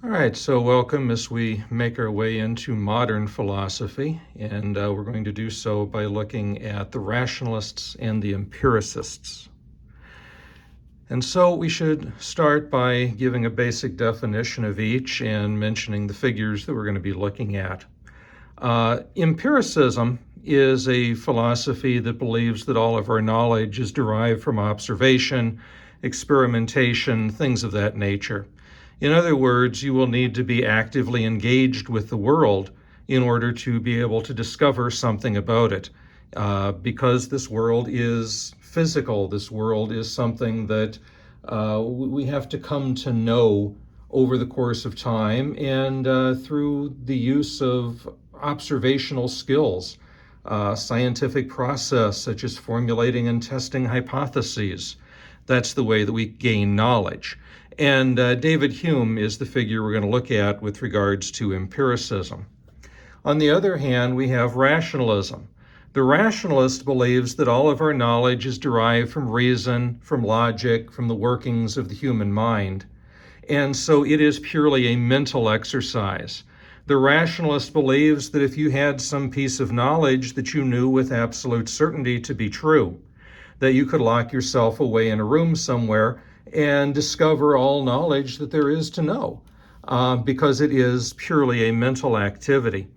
All right, so welcome as we make our way into modern philosophy, and we're going to do so by looking at the rationalists and the empiricists. And so we should start by giving a basic definition of each and mentioning the figures that we're going to be looking at. Empiricism is a philosophy that believes that all of our knowledge is derived from observation, experimentation, things of that nature. In other words, you will need to be actively engaged with the world in order to be able to discover something about it. Because this world is physical, this world is something that we have to come to know over the course of time and through the use of observational skills, scientific process such as formulating and testing hypotheses. That's the way that we gain knowledge. And David Hume is the figure we're going to look at with regards to empiricism. On the other hand, we have rationalism. The rationalist believes that all of our knowledge is derived from reason, from logic, from the workings of the human mind. And so it is purely a mental exercise. The rationalist believes that if you had some piece of knowledge that you knew with absolute certainty to be true, that you could lock yourself away in a room somewhere and discover all knowledge that there is to know, because it is purely a mental activity.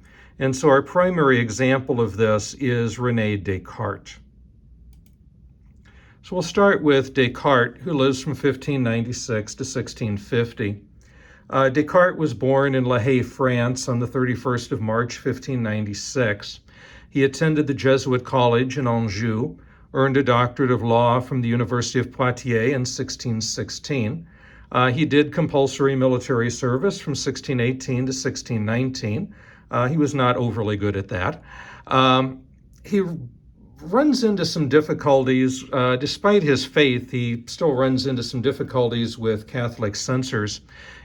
And so our primary example of this is Rene Descartes. So we'll start with Descartes, who lives from 1596 to 1650. Descartes was born in La Haye, France on the 31st of March, 1596. He attended the Jesuit College in Anjou, earned a doctorate of law from the University of Poitiers in 1616. He did compulsory military service from 1618 to 1619. He was not overly good at that. He runs into some difficulties. Despite his faith, he still runs into some difficulties with Catholic censors.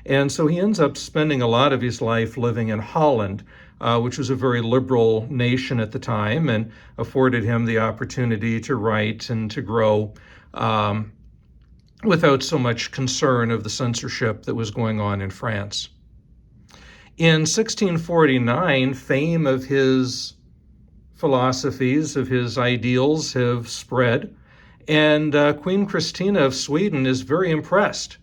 And so he ends up spending a lot of his life living in Holland, which was a very liberal nation at the time and afforded him the opportunity to write and to grow without so much concern of the censorship that was going on in France. In 1649, fame of his philosophies, of his ideals have spread, and Queen Christina of Sweden is very impressed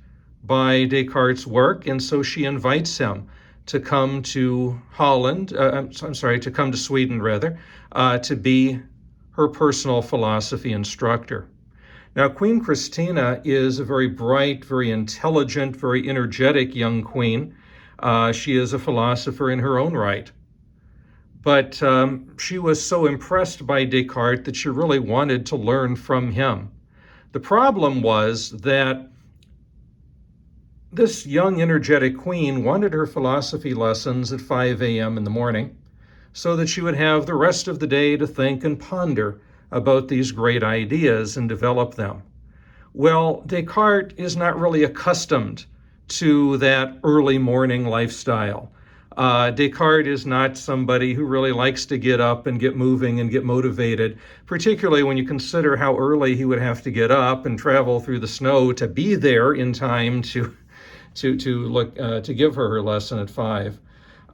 by Descartes' work, and so she invites him to come to to come to Sweden rather, to be her personal philosophy instructor. Now, Queen Christina is a very bright, very intelligent, very energetic young queen. She is a philosopher in her own right. But she was so impressed by Descartes that she really wanted to learn from him. The problem was that this young, energetic queen wanted her philosophy lessons at 5 a.m. in the morning so that she would have the rest of the day to think and ponder about these great ideas and develop them. Well, Descartes is not really accustomed to that early morning lifestyle. Descartes is not somebody who really likes to get up and get moving and get motivated, particularly when you consider how early he would have to get up and travel through the snow to be there in time to give her lesson at 5.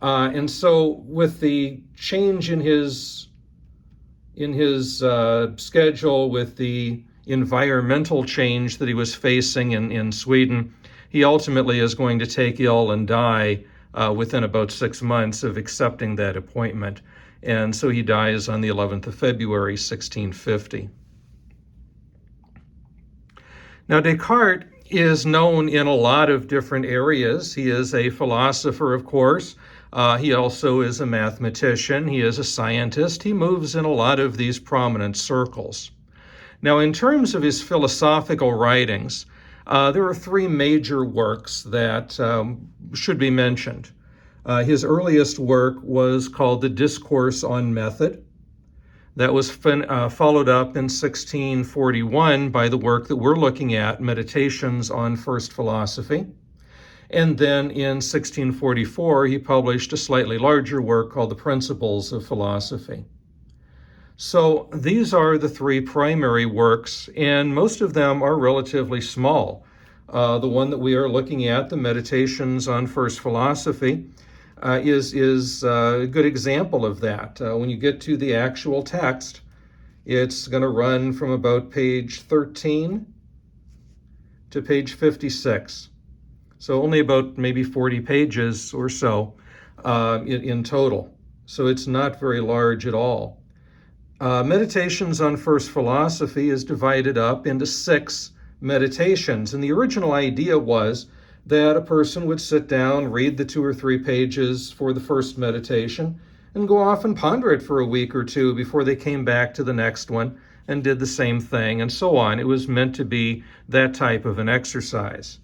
And so with the change in his schedule, with the environmental change that he was facing in Sweden, he ultimately is going to take ill and die within about 6 months of accepting that appointment. And so he dies on the 11th of February, 1650. Now, Descartes is known in a lot of different areas. He is a philosopher, of course. He also is a mathematician. He is a scientist. He moves in a lot of these prominent circles. Now, in terms of his philosophical writings, there are 3 major works that should be mentioned. His earliest work was called The Discourse on Method. That was followed up in 1641 by the work that we're looking at, Meditations on First Philosophy. And then in 1644, he published a slightly larger work called The Principles of Philosophy. So these are the 3 primary works, and most of them are relatively small. The one that we are looking at, the Meditations on First Philosophy, is a good example of that. When you get to the actual text, it's going to run from about page 13 to page 56. So only about maybe 40 pages or so in total. So it's not very large at all. Meditations on First Philosophy is divided up into 6 meditations. And the original idea was that a person would sit down, read the 2 or 3 pages for the first meditation, and go off and ponder it for a week or 2 before they came back to the next one and did the same thing, and so on. It was meant to be that type of an exercise.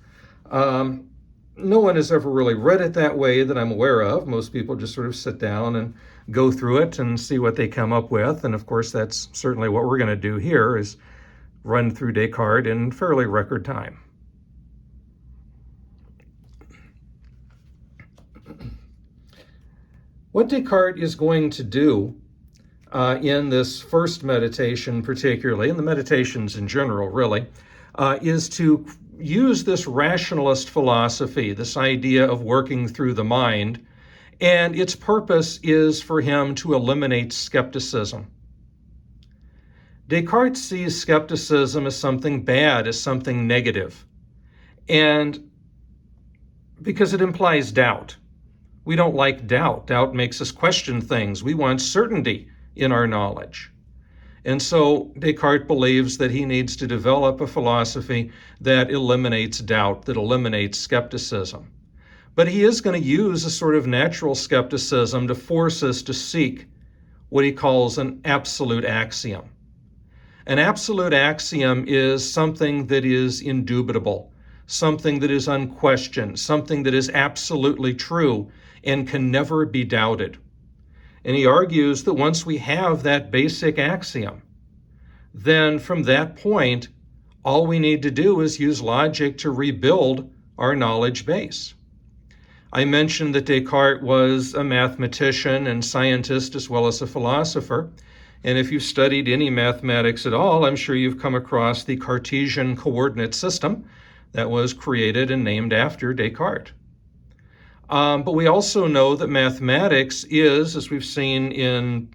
No one has ever really read it that way that I'm aware of. Most people just sort of sit down and go through it and see what they come up with. And of course, that's certainly what we're going to do here, is run through Descartes in fairly record time. What Descartes is going to do in this first meditation particularly, and the meditations in general really, is to use this rationalist philosophy, this idea of working through the mind, and its purpose is for him to eliminate skepticism. Descartes sees skepticism as something bad, as something negative, and because it implies doubt. We don't like doubt. Doubt makes us question things. We want certainty in our knowledge. And so Descartes believes that he needs to develop a philosophy that eliminates doubt, that eliminates skepticism. But he is going to use a sort of natural skepticism to force us to seek what he calls an absolute axiom. An absolute axiom is something that is indubitable, something that is unquestioned, something that is absolutely true and can never be doubted. And he argues that once we have that basic axiom, then from that point, all we need to do is use logic to rebuild our knowledge base. I mentioned that Descartes was a mathematician and scientist as well as a philosopher. And if you've studied any mathematics at all, I'm sure you've come across the Cartesian coordinate system that was created and named after Descartes. But we also know that mathematics is, as we've seen in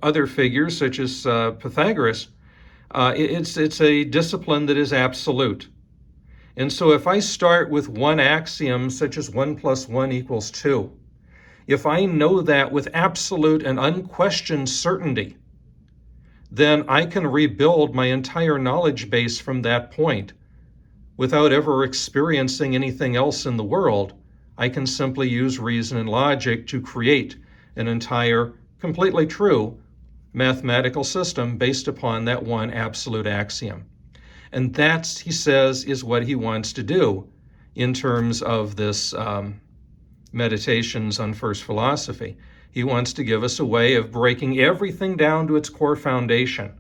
other figures such as Pythagoras, it's a discipline that is absolute. And so if I start with one axiom such as 1 + 1 = 2, if I know that with absolute and unquestioned certainty, then I can rebuild my entire knowledge base from that point without ever experiencing anything else in the world. I can simply use reason and logic to create an entire, completely true mathematical system based upon that one absolute axiom. And that's, he says, is what he wants to do in terms of this Meditations on First Philosophy. He wants to give us a way of breaking everything down to its core foundation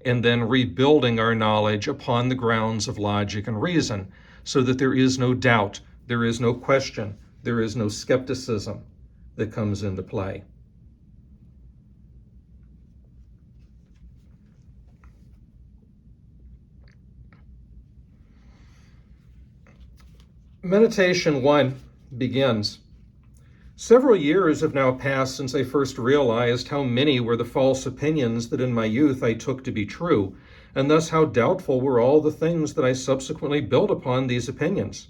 and then rebuilding our knowledge upon the grounds of logic and reason so that there is no doubt, there is no question, there is no skepticism that comes into play. Meditation 1 begins. Several years have now passed since I first realized how many were the false opinions that in my youth I took to be true, and thus how doubtful were all the things that I subsequently built upon these opinions.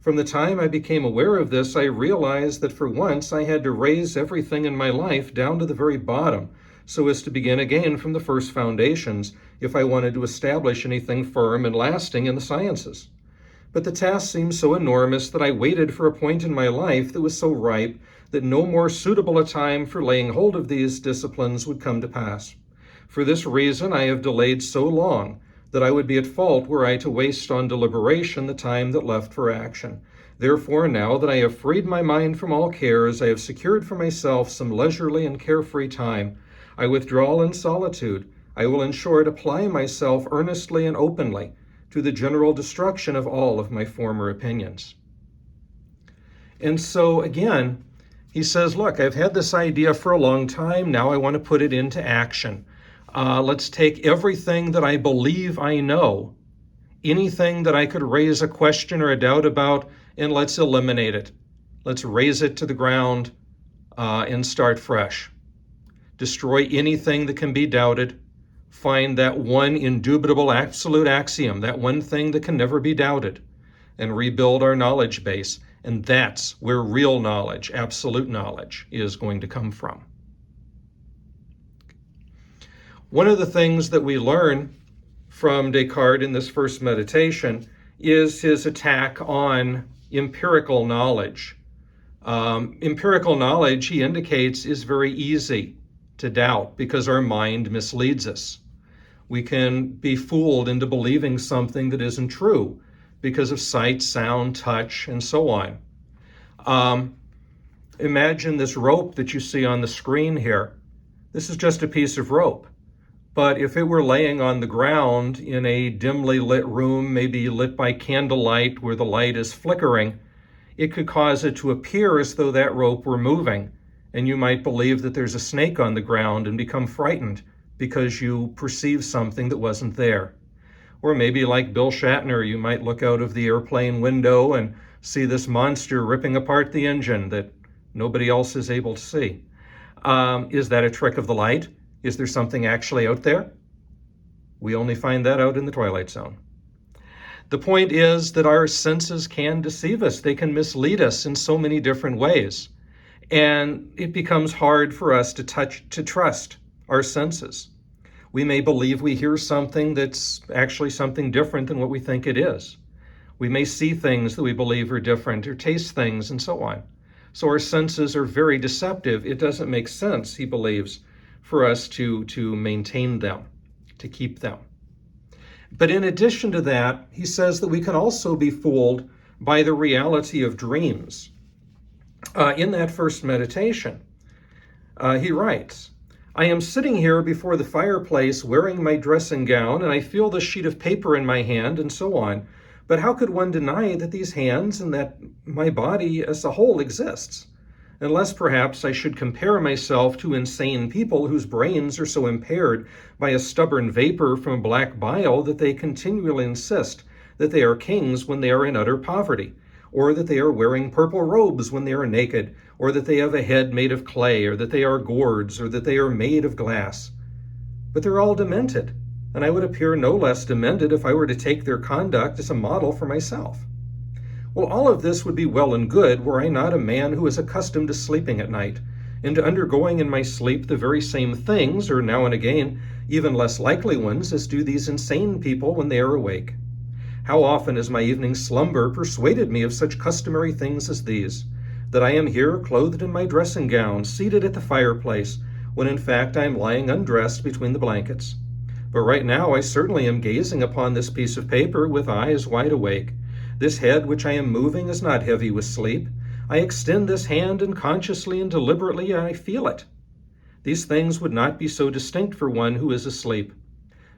From the time I became aware of this, I realized that for once I had to raise everything in my life down to the very bottom, so as to begin again from the first foundations if I wanted to establish anything firm and lasting in the sciences. But the task seemed so enormous that I waited for a point in my life that was so ripe that no more suitable a time for laying hold of these disciplines would come to pass. For this reason I have delayed so long that I would be at fault were I to waste on deliberation the time that left for action. Therefore, now that I have freed my mind from all cares, I have secured for myself some leisurely and carefree time. I withdraw in solitude. I will in short apply myself earnestly and openly to the general destruction of all of my former opinions. And so again, he says, look, I've had this idea for a long time. Now I want to put it into action. Let's take everything that I believe I know anything that I could raise a question or a doubt about, and let's eliminate it. Let's raze it to the ground and start fresh. Destroy anything that can be doubted. Find that one indubitable absolute axiom, that one thing that can never be doubted, and rebuild our knowledge base. And that's where real knowledge, absolute knowledge, is going to come from. One of the things that we learn from Descartes in this first meditation is his attack on empirical knowledge. Empirical knowledge, he indicates, is very easy to doubt because our mind misleads us. We can be fooled into believing something that isn't true because of sight, sound, touch, and so on. Imagine this rope that you see on the screen here. This is just a piece of rope. But if it were laying on the ground in a dimly lit room, maybe lit by candlelight where the light is flickering, it could cause it to appear as though that rope were moving, and you might believe that there's a snake on the ground and become frightened because you perceive something that wasn't there. Or maybe like Bill Shatner, you might look out of the airplane window and see this monster ripping apart the engine that nobody else is able to see. Is that a trick of the light? Is there something actually out there? We only find that out in the Twilight Zone. The point is that our senses can deceive us. They can mislead us in so many different ways. And it becomes hard for us to trust our senses. We may believe we hear something that's actually something different than what we think it is. We may see things that we believe are different or taste things and so on. So our senses are very deceptive. It doesn't make sense, he believes, for us to maintain them, to keep them. But in addition to that, he says that we can also be fooled by the reality of dreams. In that first meditation, he writes, I am sitting here before the fireplace wearing my dressing gown, and I feel the sheet of paper in my hand and so on. But how could one deny that these hands and that my body as a whole exists? Unless perhaps I should compare myself to insane people whose brains are so impaired by a stubborn vapor from a black bile that they continually insist that they are kings when they are in utter poverty, or that they are wearing purple robes when they are naked, or that they have a head made of clay, or that they are gourds, or that they are made of glass. But they're all demented, and I would appear no less demented if I were to take their conduct as a model for myself. Well, all of this would be well and good were I not a man who is accustomed to sleeping at night, and to undergoing in my sleep the very same things, or now and again even less likely ones, as do these insane people when they are awake. How often has my evening slumber persuaded me of such customary things as these, that I am here clothed in my dressing gown, seated at the fireplace, when in fact I am lying undressed between the blankets. But right now I certainly am gazing upon this piece of paper with eyes wide awake. This head which I am moving is not heavy with sleep. I extend this hand, and consciously and deliberately I feel it. These things would not be so distinct for one who is asleep.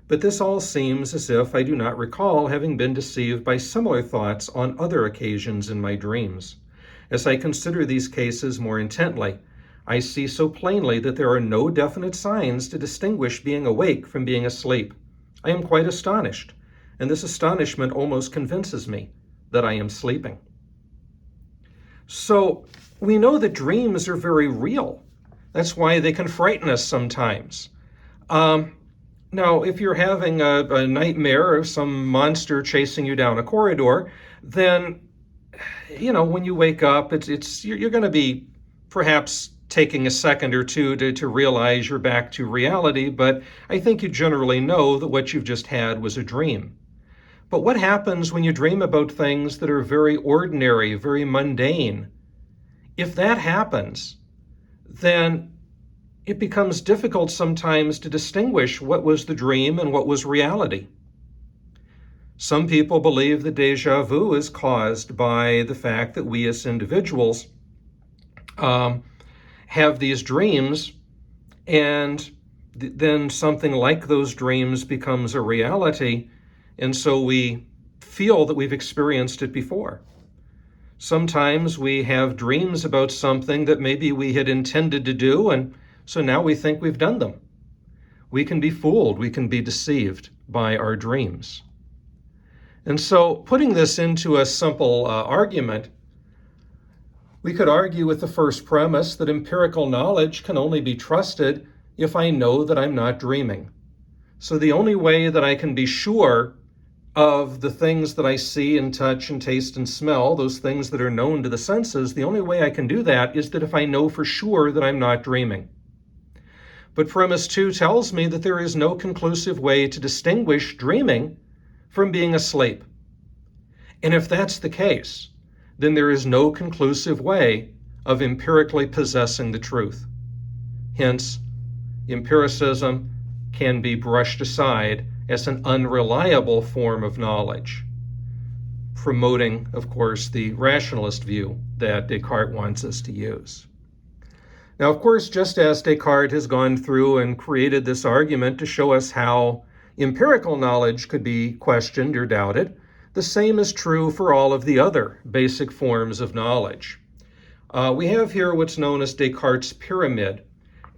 But this all seems as if I do not recall having been deceived by similar thoughts on other occasions in my dreams. As I consider these cases more intently, I see so plainly that there are no definite signs to distinguish being awake from being asleep. I am quite astonished, and this astonishment almost convinces me that I am sleeping. So we know that dreams are very real. That's why they can frighten us sometimes. Now, if you're having a nightmare of some monster chasing you down a corridor, then, when you wake up, you're going to be perhaps taking a second or two to realize you're back to reality, but I think you generally know that what you've just had was a dream. But what happens when you dream about things that are very ordinary, very mundane? If that happens, then it becomes difficult sometimes to distinguish what was the dream and what was reality. Some people believe that déjà vu is caused by the fact that we as individuals have these dreams, and then something like those dreams becomes a reality, and so we feel that we've experienced it before. Sometimes we have dreams about something that maybe we had intended to do, and so now we think we've done them. We can be fooled, we can be deceived by our dreams. And so putting this into a simple argument, we could argue with the first premise that empirical knowledge can only be trusted if I know that I'm not dreaming. So the only way that I can be sure of the things that I see and touch and taste and smell, those things that are known to the senses, the only way I can do that is that if I know for sure that I'm not dreaming. But premise 2 tells me that there is no conclusive way to distinguish dreaming from being asleep. And if that's the case, then there is no conclusive way of empirically possessing the truth. Hence, empiricism can be brushed aside as an unreliable form of knowledge, promoting, of course, the rationalist view that Descartes wants us to use. Now, of course, just as Descartes has gone through and created this argument to show us how empirical knowledge could be questioned or doubted, the same is true for all of the other basic forms of knowledge. We have here what's known as Descartes' pyramid,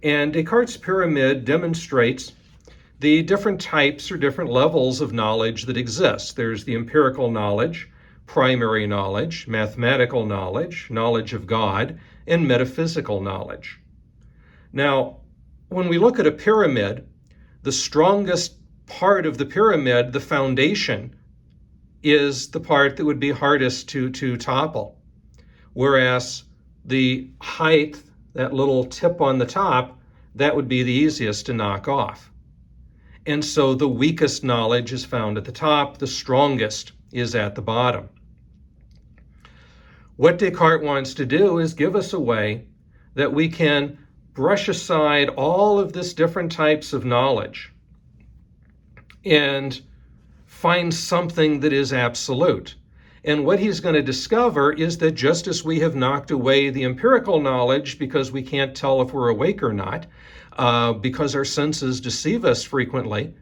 and Descartes' pyramid demonstrates the different types or different levels of knowledge that exist. There's the empirical knowledge, primary knowledge, mathematical knowledge, knowledge of God, and metaphysical knowledge. Now, when we look at a pyramid, the strongest part of the pyramid, the foundation, is the part that would be hardest to topple. Whereas the height, that little tip on the top, that would be the easiest to knock off. And so the weakest knowledge is found at the top, the strongest is at the bottom. What Descartes wants to do is give us a way that we can brush aside all of this different types of knowledge and find something that is absolute. And what he's going to discover is that just as we have knocked away the empirical knowledge because we can't tell if we're awake or not, because our senses deceive us frequently,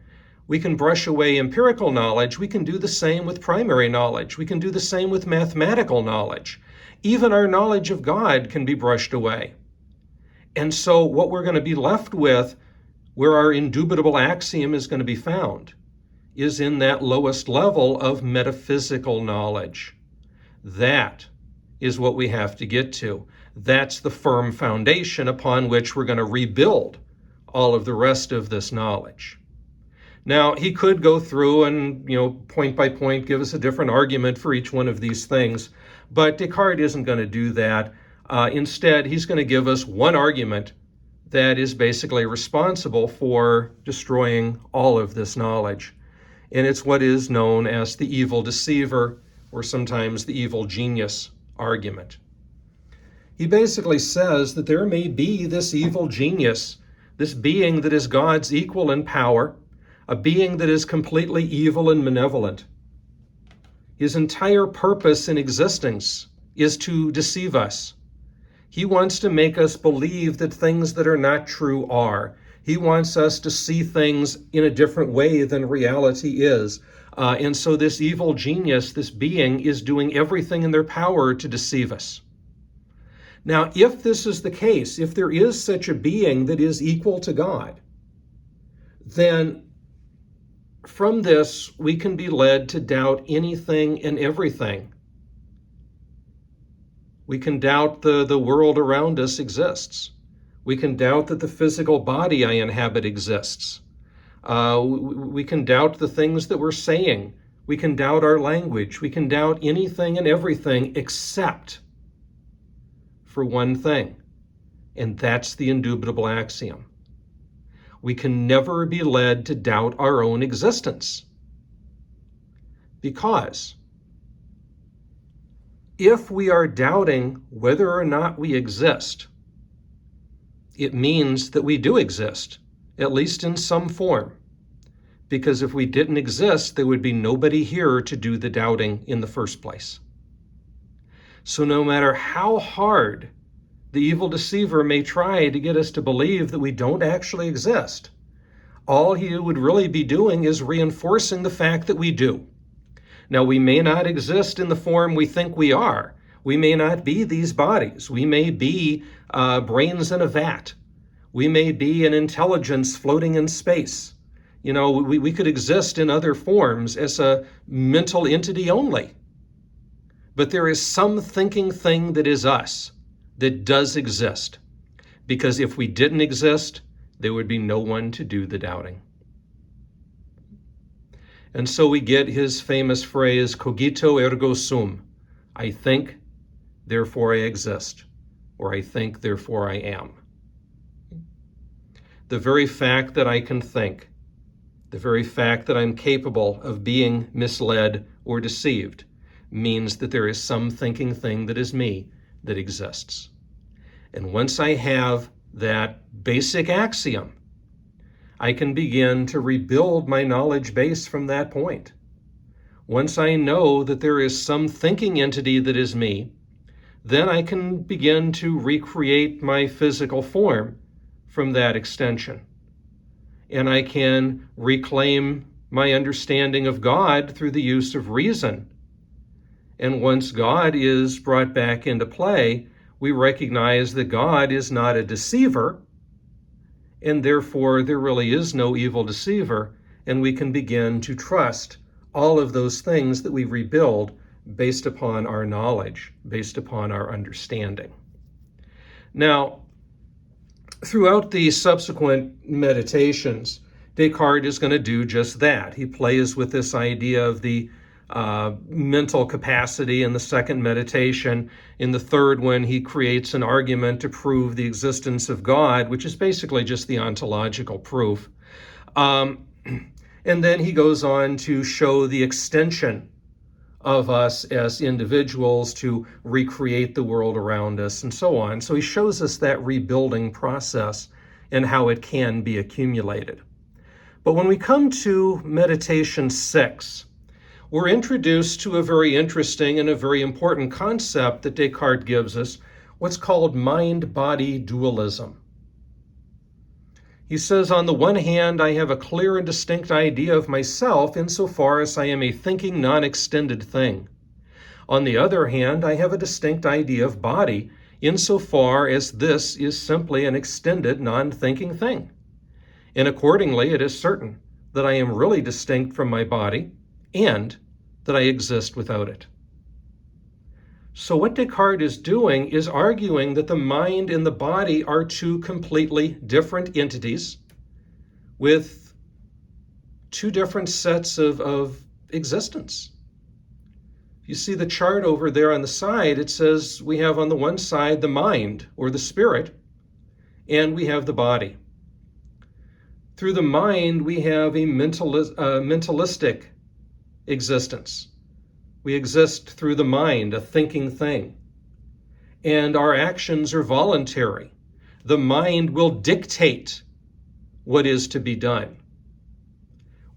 we can brush away empirical knowledge. We can do the same with primary knowledge. We can do the same with mathematical knowledge. Even our knowledge of God can be brushed away. And so what we're going to be left with, where our indubitable axiom is going to be found, is in that lowest level of metaphysical knowledge. That is what we have to get to. That's the firm foundation upon which we're going to rebuild all of the rest of this knowledge. Now, he could go through and, point by point, give us a different argument for each one of these things, but Descartes isn't going to do that. Instead, he's going to give us one argument that is basically responsible for destroying all of this knowledge. And it's what is known as the evil deceiver, or sometimes the evil genius argument. He basically says that there may be this evil genius, this being that is God's equal in power, a being that is completely evil and malevolent. His entire purpose in existence is to deceive us. He wants to make us believe that things that are not true are. He wants us to see things in a different way than reality is. And so this evil genius, this being, is doing everything in their power to deceive us. Now, if this is the case, if there is such a being that is equal to God, then from this we can be led to doubt anything and everything. We can doubt the world around us exists. We can doubt that the physical body I inhabit exists. We can doubt the things that we're saying. We can doubt our language. We can doubt anything and everything except for one thing, and that's the indubitable axiom. We can never be led to doubt our own existence, because if we are doubting whether or not we exist, it means that we do exist, at least in some form. Because if we didn't exist, there would be nobody here to do the doubting in the first place. So no matter how hard the evil deceiver may try to get us to believe that we don't actually exist, all he would really be doing is reinforcing the fact that we do. Now, we may not exist in the form we think we are. We may not be these bodies. We may be brains in a vat. We may be an intelligence floating in space. You know, we could exist in other forms as a mental entity only. But there is some thinking thing that is us that does exist. Because if we didn't exist, there would be no one to do the doubting. And so we get his famous phrase, cogito ergo sum. I think, therefore I exist. Or I think, therefore I am. The very fact that I can think, the very fact that I'm capable of being misled or deceived, means that there is some thinking thing that is me that exists. And once I have that basic axiom, I can begin to rebuild my knowledge base from that point. Once I know that there is some thinking entity that is me, then I can begin to recreate my physical form from that extension. And I can reclaim my understanding of God through the use of reason. And once God is brought back into play, we recognize that God is not a deceiver, and therefore there really is no evil deceiver, and we can begin to trust all of those things that we rebuild based upon our knowledge, based upon our understanding. Now, throughout the subsequent meditations, Descartes is going to do just that. He plays with this idea of the mental capacity in the second meditation. In the third one, he creates an argument to prove the existence of God, which is basically just the ontological proof. And then he goes on to show the extension of us as individuals to recreate the world around us and so on. So he shows us that rebuilding process and how it can be accumulated. But when we come to meditation 6, we're introduced to a very interesting and a very important concept that Descartes gives us, what's called mind-body dualism. He says, on the one hand, I have a clear and distinct idea of myself insofar as I am a thinking, non-extended thing. On the other hand, I have a distinct idea of body insofar as this is simply an extended, non-thinking thing. And accordingly, it is certain that I am really distinct from my body and that I exist without it. So what Descartes is doing is arguing that the mind and the body are two completely different entities with two different sets of existence. You see the chart over there on the side, it says we have on the one side the mind or the spirit, and we have the body. Through the mind, we have a mentalistic existence. We exist through the mind, a thinking thing. And our actions are voluntary. The mind will dictate what is to be done.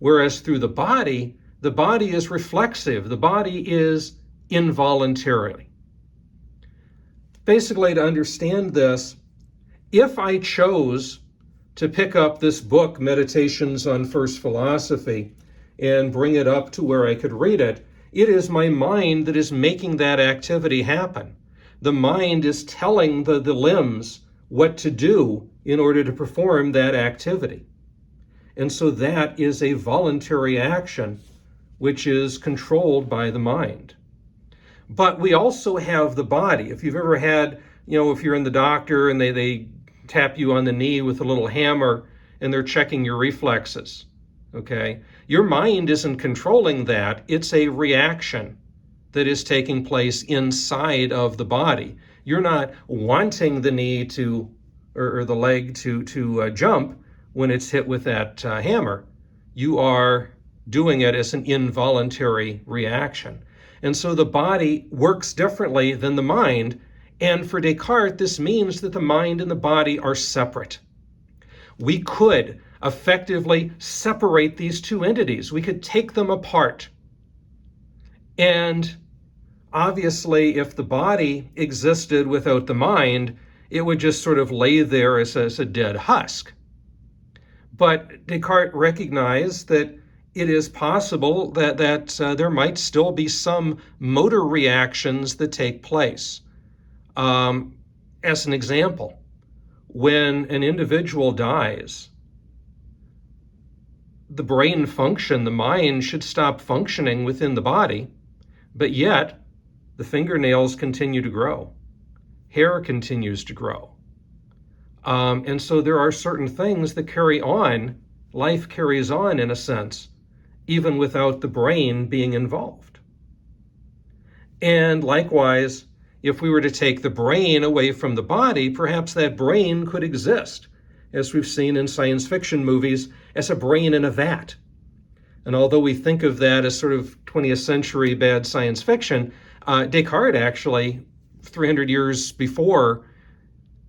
Whereas through the body is reflexive. The body is involuntary. Basically, to understand this, if I chose to pick up this book, Meditations on First Philosophy, and bring it up to where I could read it, it is my mind that is making that activity happen. The mind is telling the limbs what to do in order to perform that activity. And so that is a voluntary action which is controlled by the mind. But we also have the body. If you've ever had, if you're in the doctor and they tap you on the knee with a little hammer and they're checking your reflexes, okay? Your mind isn't controlling that. It's a reaction that is taking place inside of the body. You're not wanting the knee to, or the leg to jump when it's hit with that hammer. You are doing it as an involuntary reaction. And so the body works differently than the mind. And for Descartes, this means that the mind and the body are separate. We could effectively separate these two entities. We could take them apart. And obviously, if the body existed without the mind, it would just sort of lay there as a dead husk. But Descartes recognized that it is possible that there might still be some motor reactions that take place. As an example, when an individual dies, the brain function, the mind should stop functioning within the body, but yet the fingernails continue to grow. Hair continues to grow. And so there are certain things that carry on. Life carries on, in a sense, even without the brain being involved. And likewise, if we were to take the brain away from the body, perhaps that brain could exist, as we've seen in science fiction movies, as a brain in a vat. And although we think of that as sort of 20th century bad science fiction, Descartes actually, 300 years before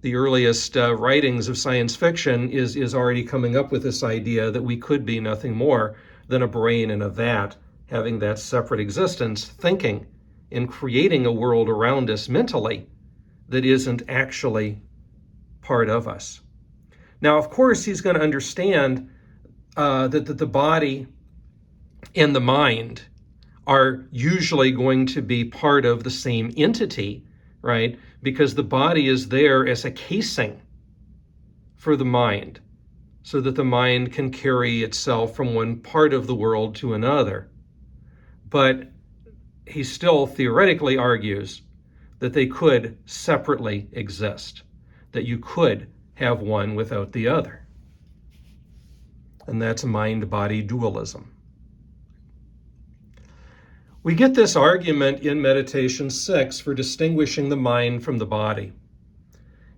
the earliest writings of science fiction, is already coming up with this idea that we could be nothing more than a brain in a vat, having that separate existence, thinking and creating a world around us mentally that isn't actually part of us. Now, of course, he's going to understand that the body and the mind are usually going to be part of the same entity, right? Because the body is there as a casing for the mind, so that the mind can carry itself from one part of the world to another. But he still theoretically argues that they could separately exist, that you could have one without the other. And that's mind-body dualism. We get this argument in Meditation 6 for distinguishing the mind from the body.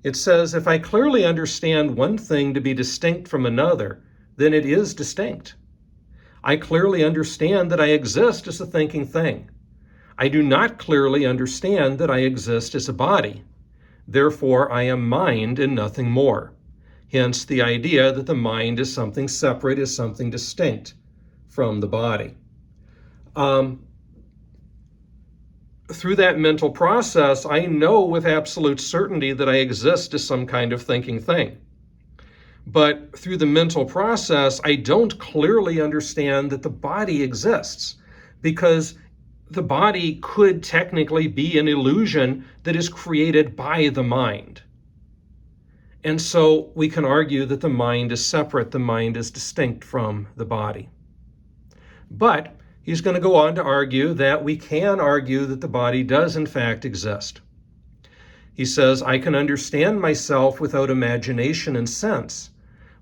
It says, if I clearly understand one thing to be distinct from another, then it is distinct. I clearly understand that I exist as a thinking thing. I do not clearly understand that I exist as a body. Therefore, I am mind and nothing more. Hence, the idea that the mind is something separate, is something distinct from the body. Through that mental process, I know with absolute certainty that I exist as some kind of thinking thing. But through the mental process, I don't clearly understand that the body exists, because the body could technically be an illusion that is created by the mind. And so we can argue that the mind is separate, the mind is distinct from the body. But he's going to go on to argue that we can argue that the body does in fact exist. He says, I can understand myself without imagination and sense,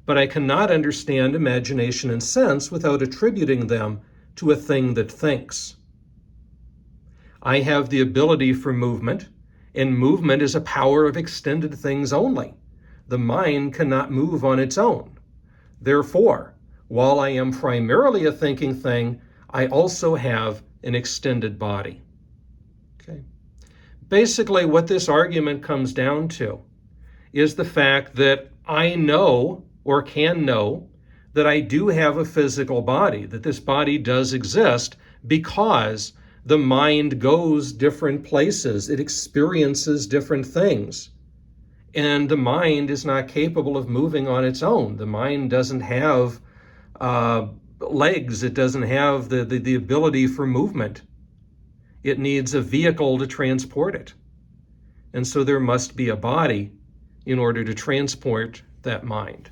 but I cannot understand imagination and sense without attributing them to a thing that thinks. I have the ability for movement, and movement is a power of extended things only. The mind cannot move on its own. Therefore, while I am primarily a thinking thing, I also have an extended body. Okay. Basically, what this argument comes down to is the fact that I know, or can know, that I do have a physical body, that this body does exist, because the mind goes different places. It experiences different things. And the mind is not capable of moving on its own. The mind doesn't have legs. It doesn't have the ability for movement. It needs a vehicle to transport it. And so there must be a body in order to transport that mind.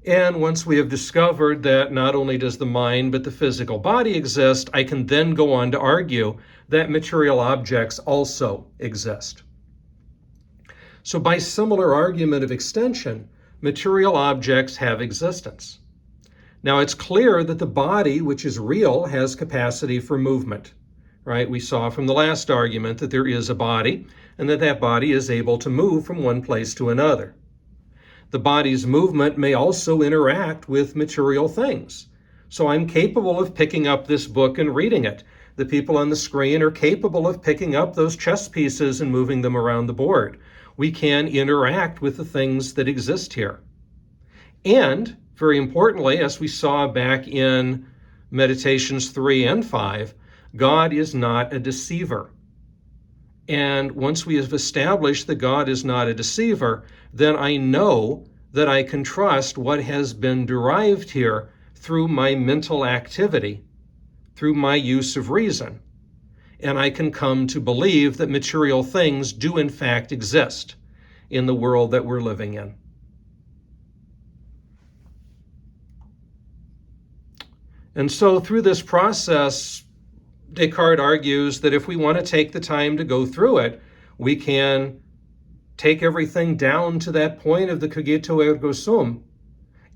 And once we have discovered that not only does the mind but the physical body exist, I can then go on to argue that material objects also exist. So by similar argument of extension, material objects have existence. Now it's clear that the body, which is real, has capacity for movement, right? We saw from the last argument that there is a body and that body is able to move from one place to another. The body's movement may also interact with material things. So I'm capable of picking up this book and reading it. The people on the screen are capable of picking up those chess pieces and moving them around the board. We can interact with the things that exist here. And, very importantly, as we saw back in Meditations 3 and 5, God is not a deceiver. And once we have established that God is not a deceiver, then I know that I can trust what has been derived here through my mental activity, through my use of reason. And I can come to believe that material things do in fact exist in the world that we're living in. And so through this process, Descartes argues that if we want to take the time to go through it, we can take everything down to that point of the cogito ergo sum,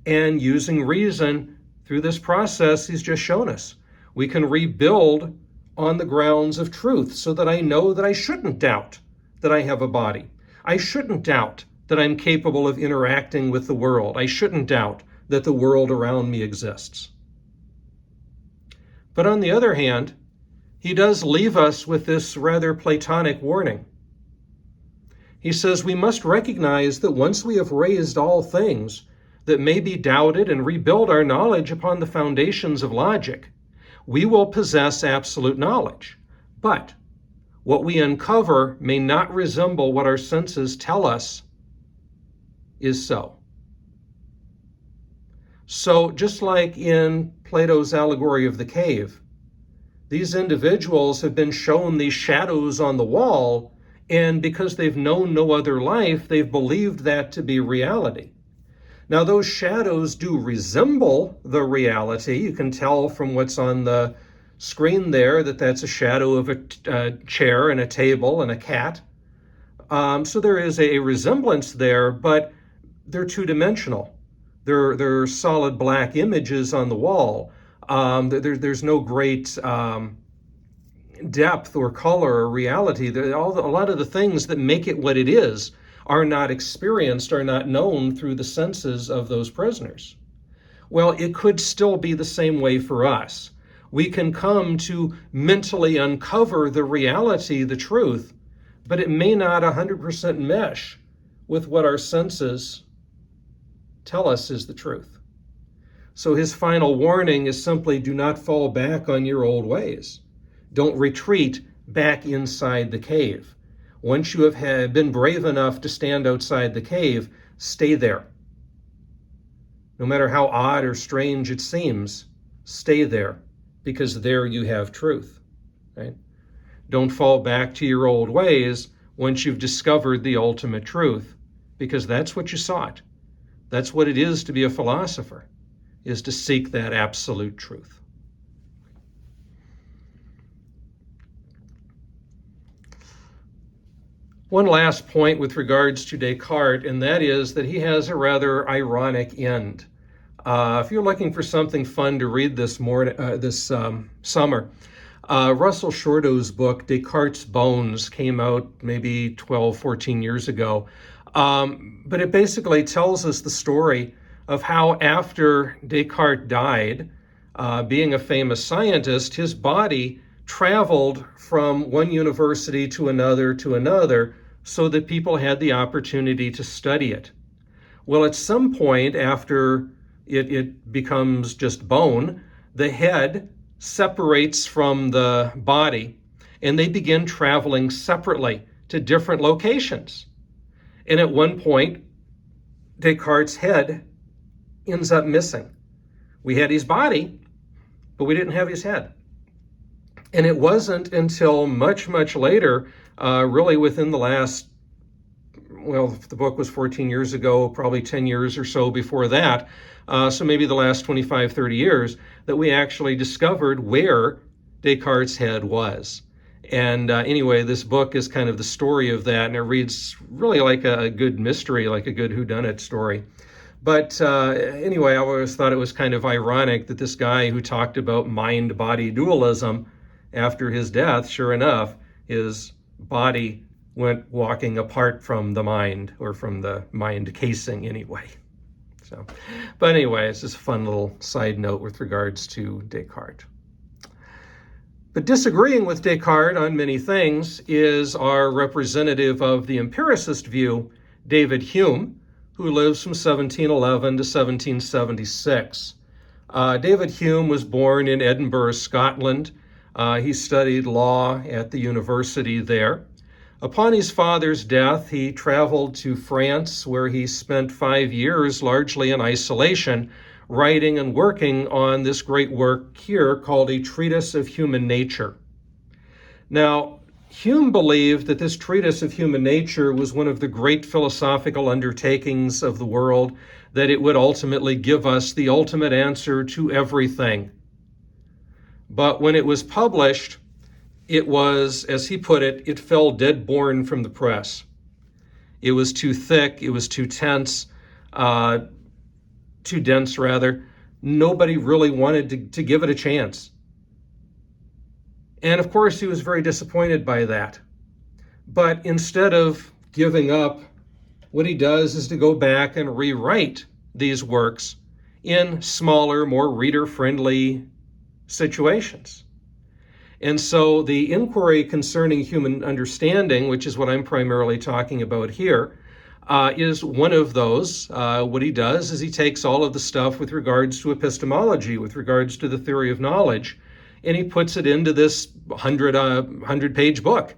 and using reason through this process, he's just shown us, we can rebuild on the grounds of truth so that I know that I shouldn't doubt that I have a body. I shouldn't doubt that I'm capable of interacting with the world. I shouldn't doubt that the world around me exists. But on the other hand, he does leave us with this rather Platonic warning. He says we must recognize that once we have raised all things that may be doubted and rebuild our knowledge upon the foundations of logic, we will possess absolute knowledge. But what we uncover may not resemble what our senses tell us is so. So just like in Plato's allegory of the cave, these individuals have been shown these shadows on the wall, and because they've known no other life, they've believed that to be reality. Now, those shadows do resemble the reality. You can tell from what's on the screen there that that's a shadow of a chair and a table and a cat. So there is a resemblance there, but they're two-dimensional. They're solid black images on the wall. There's no great depth or color or reality. A lot of the things that make it what it is are not experienced, are not known through the senses of those prisoners. Well, it could still be the same way for us. We can come to mentally uncover the reality, the truth, but it may not 100% mesh with what our senses tell us is the truth. So his final warning is simply do not fall back on your old ways. Don't retreat back inside the cave. Once you have been brave enough to stand outside the cave, stay there. No matter how odd or strange it seems, stay there, because there you have truth. Right? Don't fall back to your old ways once you've discovered the ultimate truth, because that's what you sought. That's what it is to be a philosopher, is to seek that absolute truth. One last point with regards to Descartes, and that is that he has a rather ironic end. If you're looking for something fun to read this summer, Russell Shorto's book, Descartes' Bones, came out maybe 12, 14 years ago. But it basically tells us the story of how after Descartes died, being a famous scientist, his body traveled from one university to another so that people had the opportunity to study it. Well, at some point after it becomes just bone, the head separates from the body and they begin traveling separately to different locations. And at one point, Descartes' head ends up missing. We had his body, but we didn't have his head. And it wasn't until much, much later, really within the last, well, the book was 14 years ago, probably 10 years or so before that, so maybe the last 25, 30 years, that we actually discovered where Descartes' head was. And anyway, this book is kind of the story of that, and it reads really like a good mystery, like a good whodunit story. But anyway, I always thought it was kind of ironic that this guy who talked about mind-body dualism, after his death, sure enough, his body went walking apart from the mind, or from the mind casing anyway. So, but anyway, it's just a fun little side note with regards to Descartes. But disagreeing with Descartes on many things is our representative of the empiricist view, David Hume, who lives from 1711 to 1776. David Hume was born in Edinburgh, Scotland. He studied law at the university there. Upon his father's death, he traveled to France, where he spent 5 years largely in isolation, writing and working on this great work here called A Treatise of Human Nature. Now, Hume believed that this treatise of human nature was one of the great philosophical undertakings of the world, that it would ultimately give us the ultimate answer to everything But when it was published, it was, as he put it, it fell dead born from the press. It was too thick, it was too tense, too dense rather. Nobody really wanted to give it a chance. And of course, he was very disappointed by that. But instead of giving up, what he does is to go back and rewrite these works in smaller, more reader-friendly situations. And so the inquiry concerning human understanding, which is what I'm primarily talking about here, is one of those. What he does is he takes all of the stuff with regards to epistemology, with regards to the theory of knowledge, and he puts it into this 100-page book.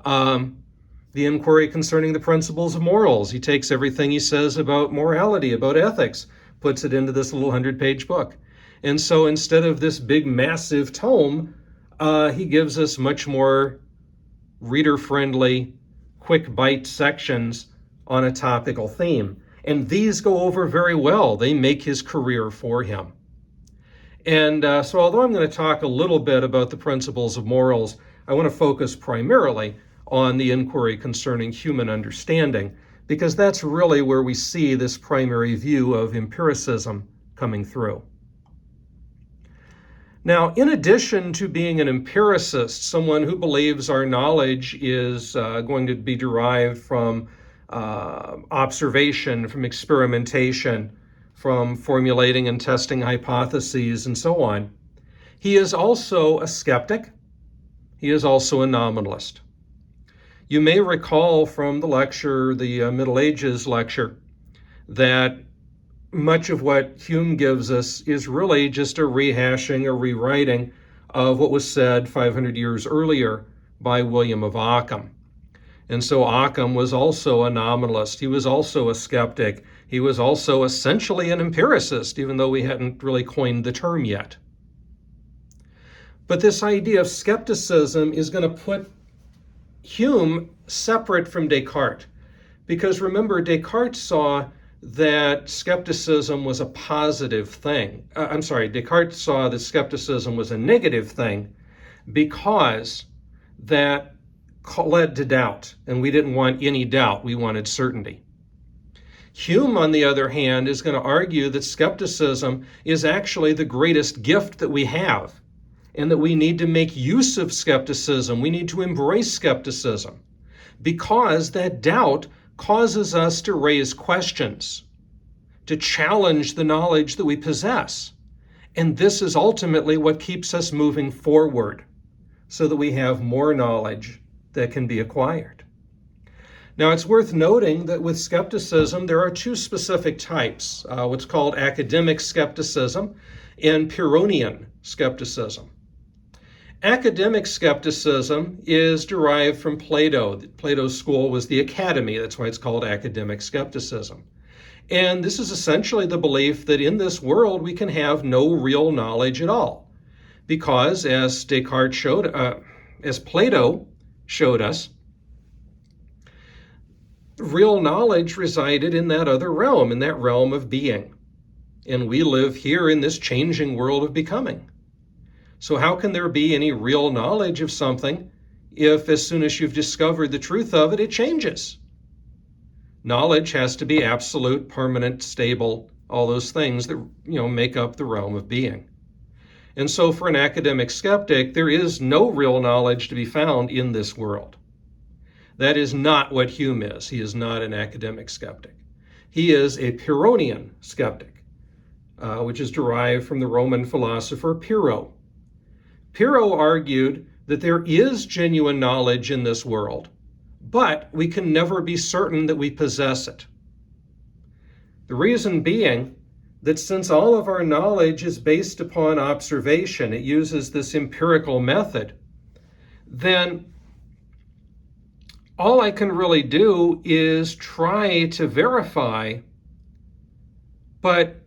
The inquiry concerning the principles of morals. He takes everything he says about morality, about ethics, puts it into this little 100-page book. And so instead of this big, massive tome, he gives us much more reader-friendly, quick bite sections on a topical theme. And these go over very well. They make his career for him. And so although I'm going to talk a little bit about the principles of morals, I want to focus primarily on the inquiry concerning human understanding, because that's really where we see this primary view of empiricism coming through. Now, in addition to being an empiricist, someone who believes our knowledge is going to be derived from observation, from experimentation, from formulating and testing hypotheses, and so on, he is also a skeptic. He is also a nominalist. You may recall from the lecture, the Middle Ages lecture, that much of what Hume gives us is really just a rehashing, a rewriting of what was said 500 years earlier by William of Ockham. And so Ockham was also a nominalist. He was also a skeptic. He was also essentially an empiricist, even though we hadn't really coined the term yet. But this idea of skepticism is going to put Hume separate from Descartes. Because remember, Descartes saw that skepticism was a positive thing. Descartes saw that skepticism was a negative thing because that led to doubt, and we didn't want any doubt, we wanted certainty. Hume, on the other hand, is going to argue that skepticism is actually the greatest gift that we have, and that we need to make use of skepticism. We need to embrace skepticism, because that doubt causes us to raise questions, to challenge the knowledge that we possess. And this is ultimately what keeps us moving forward, so that we have more knowledge that can be acquired. Now, it's worth noting that with skepticism, there are two specific types, what's called academic skepticism and Pyrrhonian skepticism. Academic skepticism is derived from Plato. Plato's school was the academy. That's why it's called academic skepticism. And this is essentially the belief that in this world we can have no real knowledge at all. Because as Plato showed us, real knowledge resided in that other realm, in that realm of being. And we live here in this changing world of becoming. So how can there be any real knowledge of something if as soon as you've discovered the truth of it, it changes? Knowledge has to be absolute, permanent, stable, all those things that make up the realm of being. And so for an academic skeptic, there is no real knowledge to be found in this world. That is not what Hume is. He is not an academic skeptic. He is a Pyrrhonian skeptic, which is derived from the Roman philosopher Pyrrho. Pyrrho argued that there is genuine knowledge in this world, but we can never be certain that we possess it. The reason being that since all of our knowledge is based upon observation, it uses this empirical method, then all I can really do is try to verify, but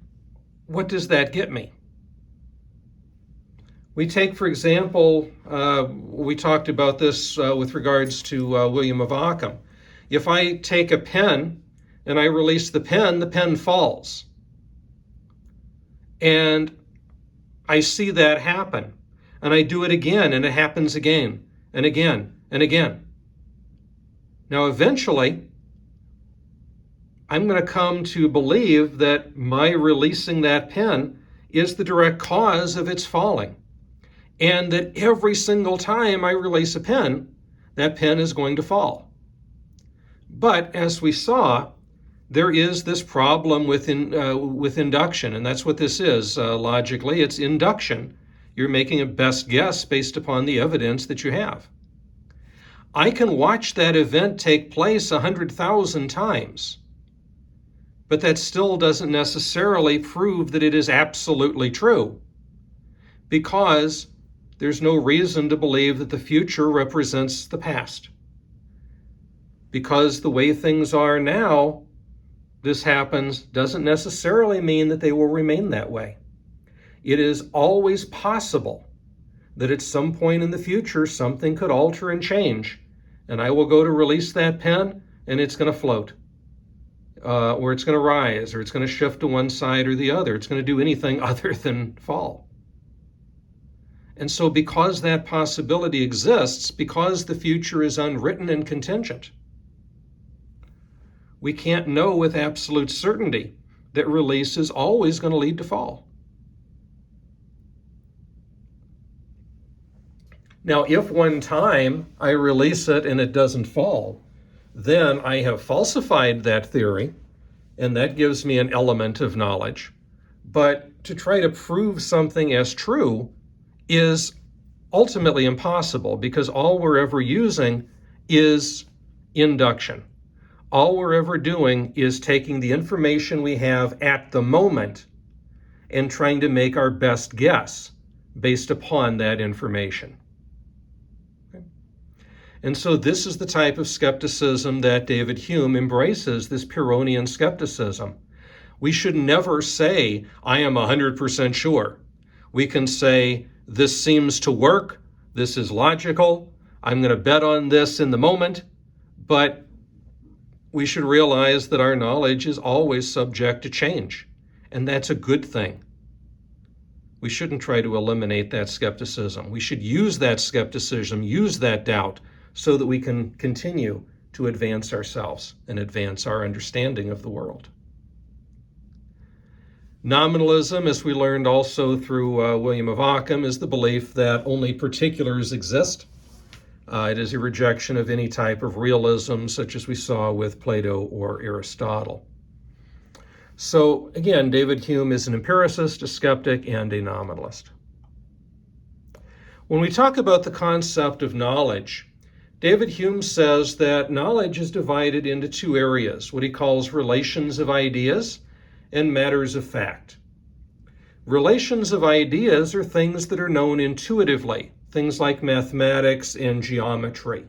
what does that get me? We take, for example, we talked about this with regards to William of Ockham. If I take a pen and I release the pen falls. And I see that happen. and I do it again, and it happens again and again and again. Now, eventually, I'm going to come to believe that my releasing that pen is the direct cause of its falling, and that every single time I release a pen, that pen is going to fall. But as we saw, there is this problem with induction, and that's what this is. Logically, it's induction. You're making a best guess based upon the evidence that you have. I can watch that event take place 100,000 times, but that still doesn't necessarily prove that it is absolutely true, because there's no reason to believe that the future represents the past. Because the way things are now, this happens doesn't necessarily mean that they will remain that way. It is always possible that at some point in the future, something could alter and change, and I will go to release that pen, and it's going to float, or it's going to rise, or it's going to shift to one side or the other. It's going to do anything other than fall. And so because that possibility exists, because the future is unwritten and contingent, we can't know with absolute certainty that release is always going to lead to fall. Now, if one time I release it and it doesn't fall, then I have falsified that theory, and that gives me an element of knowledge. But to try to prove something as true is ultimately impossible, because all we're ever using is induction. All we're ever doing is taking the information we have at the moment and trying to make our best guess based upon that information. Okay? And so this is the type of skepticism that David Hume embraces, this Pyrrhonian skepticism. We should never say, I am 100% sure. We can say, this seems to work, this is logical, I'm going to bet on this in the moment, but we should realize that our knowledge is always subject to change, and that's a good thing. We shouldn't try to eliminate that skepticism. We should use that skepticism, use that doubt, so that we can continue to advance ourselves and advance our understanding of the world. Nominalism, as we learned also through William of Ockham, is the belief that only particulars exist. It is a rejection of any type of realism, such as we saw with Plato or Aristotle. So again, David Hume is an empiricist, a skeptic, and a nominalist. When we talk about the concept of knowledge, David Hume says that knowledge is divided into two areas, what he calls relations of ideas and matters of fact. Relations of ideas are things that are known intuitively, things like mathematics and geometry.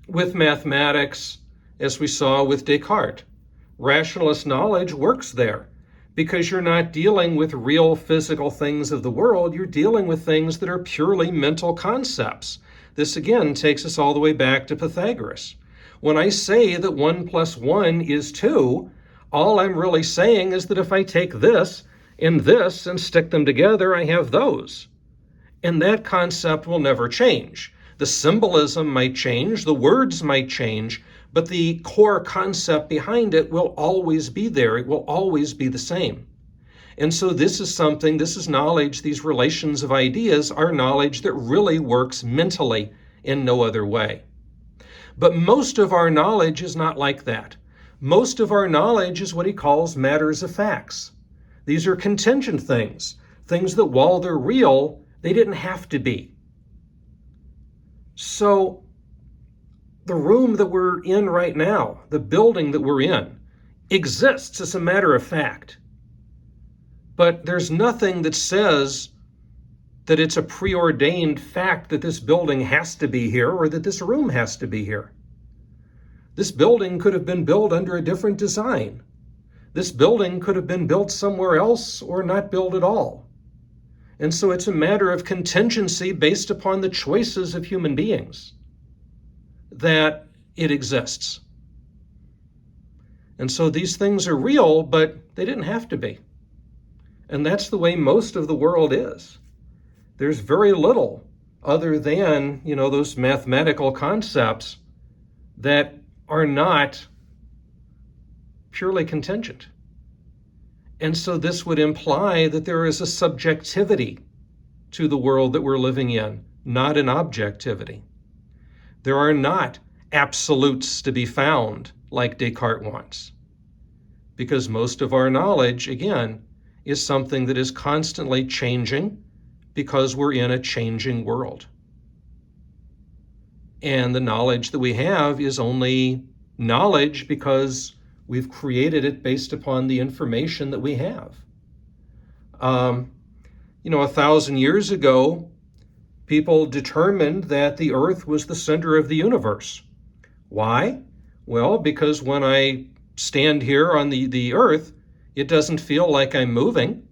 With mathematics, as we saw with Descartes, rationalist knowledge works there because you're not dealing with real physical things of the world, you're dealing with things that are purely mental concepts. This again takes us all the way back to Pythagoras. When I say that 1 + 1 is 2, all I'm really saying is that if I take this and stick them together, I have those. And that concept will never change. The symbolism might change, the words might change, but the core concept behind it will always be there. It will always be the same. And so this is knowledge, these relations of ideas are knowledge that really works mentally in no other way. But most of our knowledge is not like that. Most of our knowledge is what he calls matters of facts. These are contingent things that while they're real, they didn't have to be. So the room that we're in right now, the building that we're in, exists as a matter of fact. But there's nothing that says that it's a preordained fact that this building has to be here or that this room has to be here. This building could have been built under a different design. This building could have been built somewhere else or not built at all. And so it's a matter of contingency based upon the choices of human beings that it exists. And so these things are real, but they didn't have to be. And that's the way most of the world is. There's very little other than, those mathematical concepts that are not purely contingent. And so this would imply that there is a subjectivity to the world that we're living in, not an objectivity. There are not absolutes to be found like Descartes wants, because most of our knowledge, again, is something that is constantly changing because we're in a changing world. And the knowledge that we have is only knowledge because we've created it based upon the information that we have. 1,000 years ago, people determined that the Earth was the center of the universe. Why? Well, because when I stand here on the Earth, it doesn't feel like I'm moving.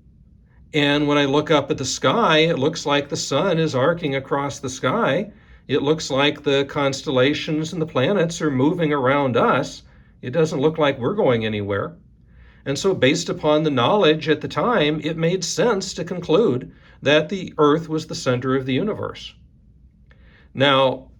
And when I look up at the sky, it looks like the sun is arcing across the sky. It looks like the constellations and the planets are moving around us. It doesn't look like we're going anywhere. And so based upon the knowledge at the time, it made sense to conclude that the Earth was the center of the universe. Now,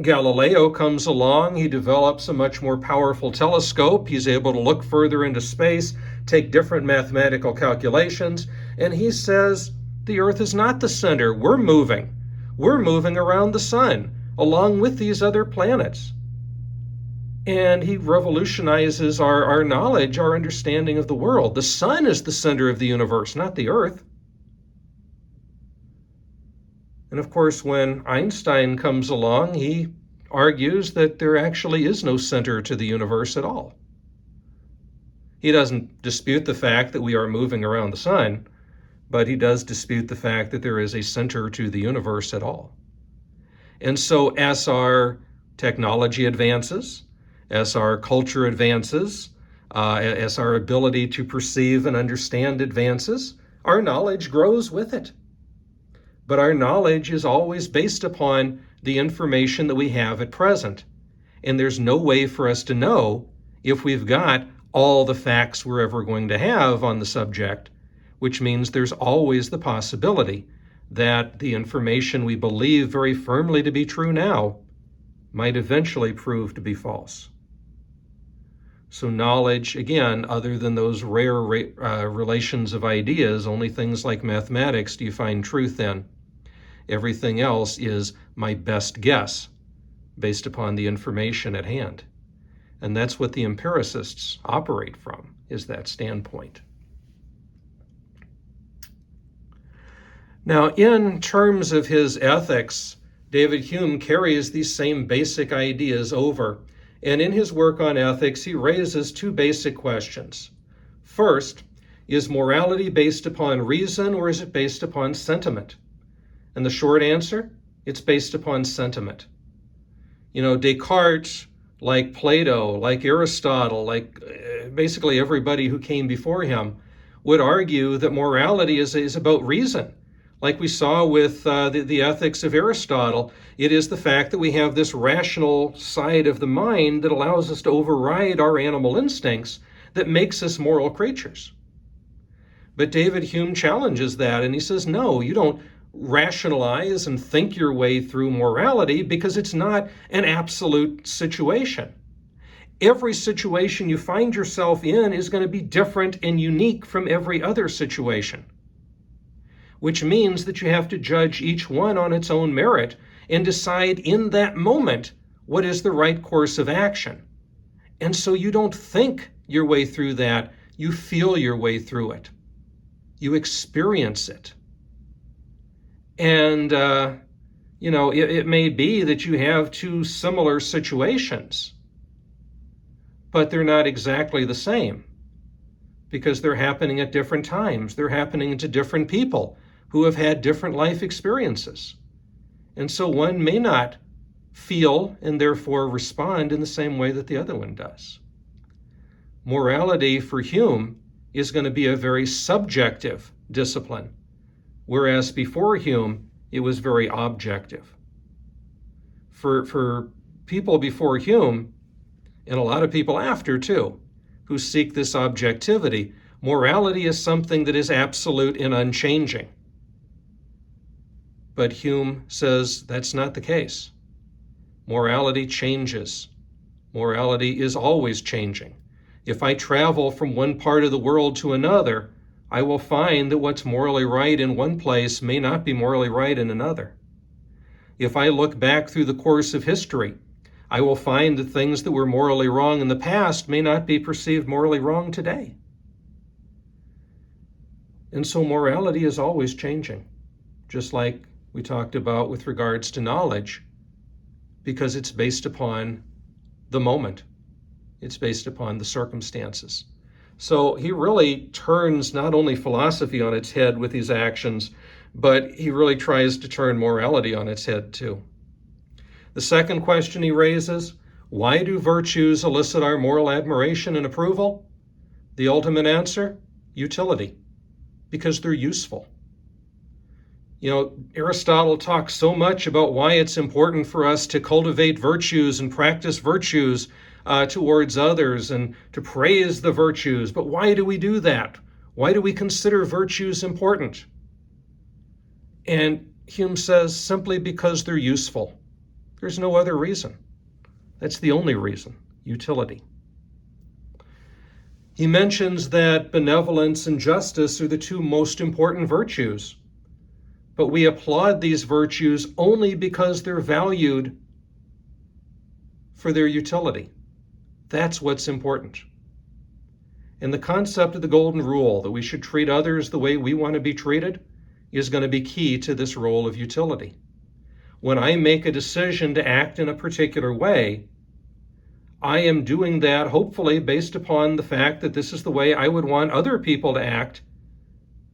Galileo comes along, he develops a much more powerful telescope, he's able to look further into space, take different mathematical calculations, and he says the Earth is not the center, we're moving around the sun, along with these other planets. And he revolutionizes our knowledge, our understanding of the world. The sun is the center of the universe, not the Earth. And of course, when Einstein comes along, he argues that there actually is no center to the universe at all. He doesn't dispute the fact that we are moving around the sun, but he does dispute the fact that there is a center to the universe at all. And so as our technology advances, as our culture advances, as our ability to perceive and understand advances, our knowledge grows with it. But our knowledge is always based upon the information that we have at present. And there's no way for us to know if we've got all the facts we're ever going to have on the subject, which means there's always the possibility that the information we believe very firmly to be true now might eventually prove to be false. So knowledge, again, other than those rare relations of ideas, only things like mathematics do you find truth in. Everything else is my best guess based upon the information at hand. And that's what the empiricists operate from, is that standpoint. Now, in terms of his ethics, David Hume carries these same basic ideas over. And in his work on ethics, he raises two basic questions. First, is morality based upon reason or is it based upon sentiment? And the short answer, it's based upon sentiment. Descartes, like Plato, like Aristotle, like basically everybody who came before him, would argue that morality is about reason. Like we saw with the ethics of Aristotle, it is the fact that we have this rational side of the mind that allows us to override our animal instincts that makes us moral creatures. But David Hume challenges that, and he says, no, you don't rationalize and think your way through morality because it's not an absolute situation. Every situation you find yourself in is going to be different and unique from every other situation, which means that you have to judge each one on its own merit and decide in that moment what is the right course of action. And so you don't think your way through that, you feel your way through it. You experience it. And, it may be that you have two similar situations, but they're not exactly the same because they're happening at different times. They're happening to different people who have had different life experiences. And so one may not feel and therefore respond in the same way that the other one does. Morality for Hume is going to be a very subjective discipline, whereas before Hume, it was very objective. For people before Hume, and a lot of people after too, who seek this objectivity, Morality is something that is absolute and unchanging. But Hume says that's not the case. Morality changes. Morality is always changing. If I travel from one part of the world to another, I will find that what's morally right in one place may not be morally right in another. If I look back through the course of history, I will find that things that were morally wrong in the past may not be perceived morally wrong today. And so morality is always changing, just like we talked about with regards to knowledge, because it's based upon the moment. It's based upon the circumstances. So he really turns not only philosophy on its head with these actions, but he really tries to turn morality on its head too. The second question he raises, why do virtues elicit our moral admiration and approval? The ultimate answer, utility, because they're useful. You know, Aristotle talks so much about why it's important for us to cultivate virtues and practice virtues towards others and to praise the virtues. But why do we do that? Why do we consider virtues important? And Hume says simply because they're useful. There's no other reason. That's the only reason, utility. He mentions that benevolence and justice are the two most important virtues, but we applaud these virtues only because they're valued for their utility. That's what's important. And the concept of the golden rule, that we should treat others the way we want to be treated, is going to be key to this role of utility. When I make a decision to act in a particular way, I am doing that hopefully based upon the fact that this is the way I would want other people to act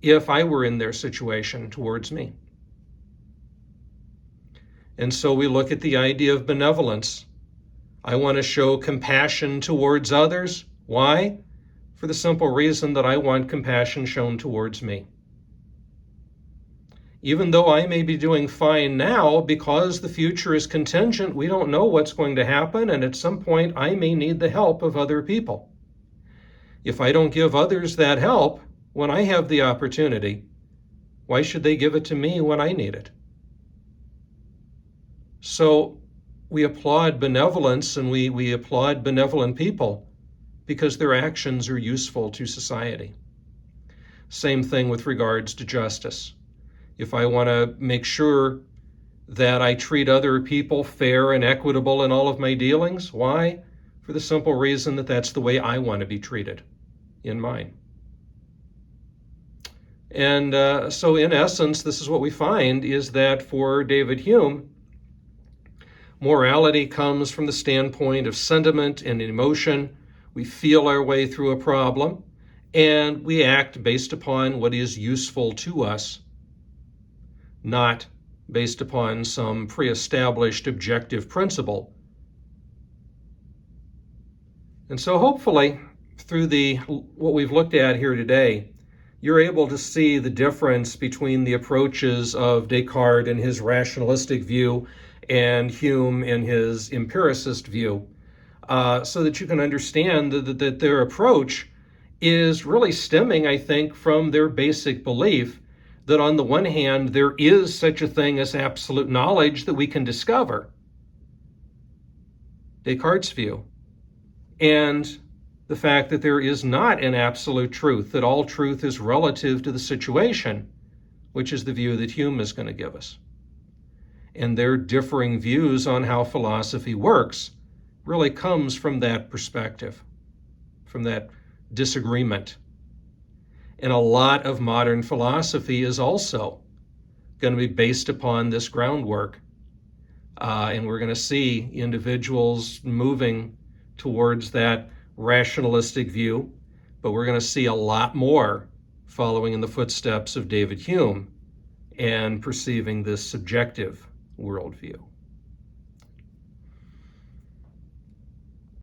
if I were in their situation towards me. And so we look at the idea of benevolence. I want to show compassion towards others. Why? For the simple reason that I want compassion shown towards me. Even though I may be doing fine now, because the future is contingent, we don't know what's going to happen, and at some point I may need the help of other people. If I don't give others that help when I have the opportunity, why should they give it to me when I need it? So we applaud benevolence and we applaud benevolent people because their actions are useful to society. Same thing with regards to justice. If I want to make sure that I treat other people fair and equitable in all of my dealings, why? For the simple reason that that's the way I want to be treated in mine. And so in essence, this is what we find is that for David Hume, morality comes from the standpoint of sentiment and emotion. We feel our way through a problem, and we act based upon what is useful to us, not based upon some pre-established objective principle. And so hopefully, through what we've looked at here today, you're able to see the difference between the approaches of Descartes and his rationalistic view and Hume and his empiricist view, so that you can understand that their approach is really stemming, I think, from their basic belief that on the one hand, there is such a thing as absolute knowledge that we can discover, Descartes' view, and the fact that there is not an absolute truth, that all truth is relative to the situation, which is the view that Hume is going to give us. And their differing views on how philosophy works really comes from that perspective, from that disagreement. And a lot of modern philosophy is also going to be based upon this groundwork. And we're going to see individuals moving towards that rationalistic view, but we're going to see a lot more following in the footsteps of David Hume and perceiving this subjective worldview.